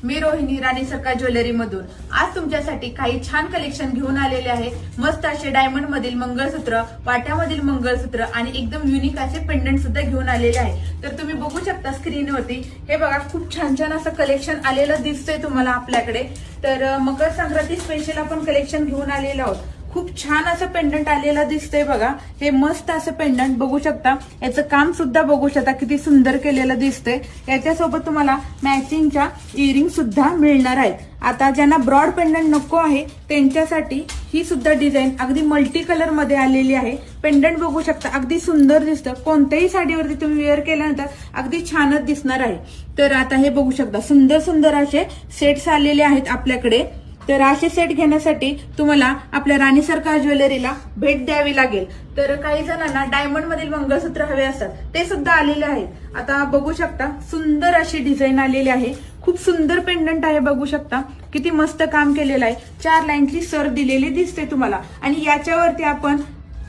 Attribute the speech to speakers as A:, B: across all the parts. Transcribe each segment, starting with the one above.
A: मी रोहिणी राणी सरकार ज्वेलरी मधून आज तुमच्यासाठी काही छान कलेक्शन घेऊन आलेले आहे। मस्त असे डायमंड मधील मंगळसूत्र, वाट्यामधील मंगळसूत्र आणि एकदम युनिक असे पेंडंट सुद्धा घेऊन आलेले आहे। तर तुम्ही बघू शकता स्क्रीनवरती हे बघा, खूप छान छान असं कलेक्शन आलेलं दिसतंय तुम्हाला आपल्याकडे। तर मकर संक्रांती स्पेशल आपण कलेक्शन घेऊन आलेलो आहोत। खूप छान असं पेंडंट आलेलं दिसतंय बघा, हे मस्त असं पेंडंट बघू शकता। याचं काम सुद्धा बघू शकता किती सुंदर केलेलं दिसतंय। याच्यासोबत तुम्हाला मॅचिंगच्या इयरिंग सुद्धा मिळणार आहेत। आता ज्यांना ब्रॉड पेंडंट नको आहे त्यांच्यासाठी ही सुद्धा डिझाईन अगदी मल्टी कलर मध्ये आलेली आहे। पेंडंट बघू शकता, अगदी सुंदर दिसतं। कोणत्याही साडीवरती तुम्ही वेअर केल्यानंतर अगदी छानच दिसणार आहे। तर आता हे बघू शकता, सुंदर सुंदर असे सेट्स आलेले आहेत आपल्याकडे। तर असे सेट घेण्यासाठी तुम्हाला आपल्या राणी सरकार ज्वेलरीला भेट द्यावी लागेल। तर काही जणांना डायमंड मधील मंगळसूत्र हवे असतात, ते सुद्धा आलेले आहेत। आता बघू शकता, सुंदर अशी डिझाईन आलेली आहे। खूप सुंदर पेंडंट आहे, बघू शकता किती मस्त काम केलेलं आहे। 4 लाईनची सर दिलेली दिसते तुम्हाला आणि याच्यावरती आपण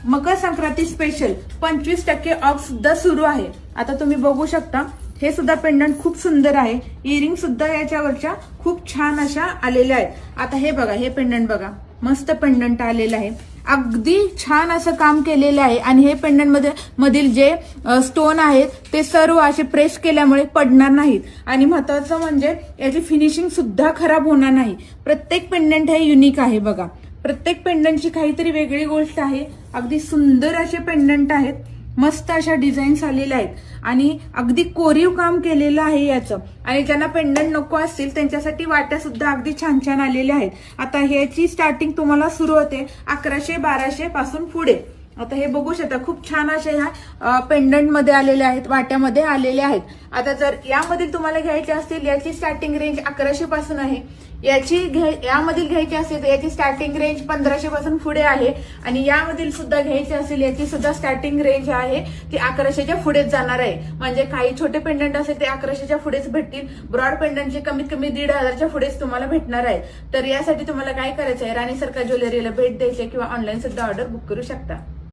A: मकर संक्रांती स्पेशल 25% ऑफ सुद्धा सुरू आहे। आता तुम्ही बघू शकता, हे सुद्धा पेंडंट खूप सुंदर आहे। इयरिंग सुद्धा याच्यावरच्या खूप छान अशा आलेल्या आहेत। आता हे बघा, हे पेंडंट बघा, मस्त पेंडंट आलेलं आहे। अगदी छान असं काम केलेलं आहे आणि हे पेंडंट मधील जे स्टोन आहेत ते सर्व असे प्रेस केल्यामुळे पडणार नाहीत आणि महत्वाचं म्हणजे याची फिनिशिंग सुद्धा खराब होणार नाही। प्रत्येक पेंडंट हे युनिक आहे बघा, प्रत्येक पेंडंटची काहीतरी वेगळी गोष्ट आहे। अगदी सुंदर असे पेंडंट आहेत, मस्त अशा डिझाईन्स आलेल्या आहेत आणि अगदी कोरीव काम केलेलं आहे याचं। आणि ज्यांना पेंडंट नको असतील त्यांच्यासाठी वाट्या सुद्धा अगदी छान छान आलेल्या आहेत। आता ह्याची स्टार्टिंग तुम्हाला सुरू होते 1100-1200 पासून पुढे। आता हे बघू शकता, खूप छान असे ह्या पेंडंट मध्ये आलेले आहेत, वाट्यामध्ये आलेले आहेत। आता जर यामधील तुम्हाला घ्यायचे असतील, याची स्टार्टिंग रेंज 1100 पासून आहे। यामधील घ्यायची असेल तर याची स्टार्टिंग रेंज 1500 पासून पुढे आहे आणि यामधील सुद्धा घ्यायची असेल याची सुद्धा स्टार्टिंग रेंज आहे ती 1100च्या पुढेच जाणार आहे। म्हणजे काही छोटे पेंडंट असेल ते 1100च्या पुढेच भेटतील, ब्रॉड पेंडंटचे कमीत कमी 1500च्या पुढेच तुम्हाला भेटणार आहे। तर यासाठी तुम्हाला काय करायचं आहे, राणी सरकार ज्वेलरीला भेट द्यायची किंवा ऑनलाईन सुद्धा ऑर्डर बुक करू शकता।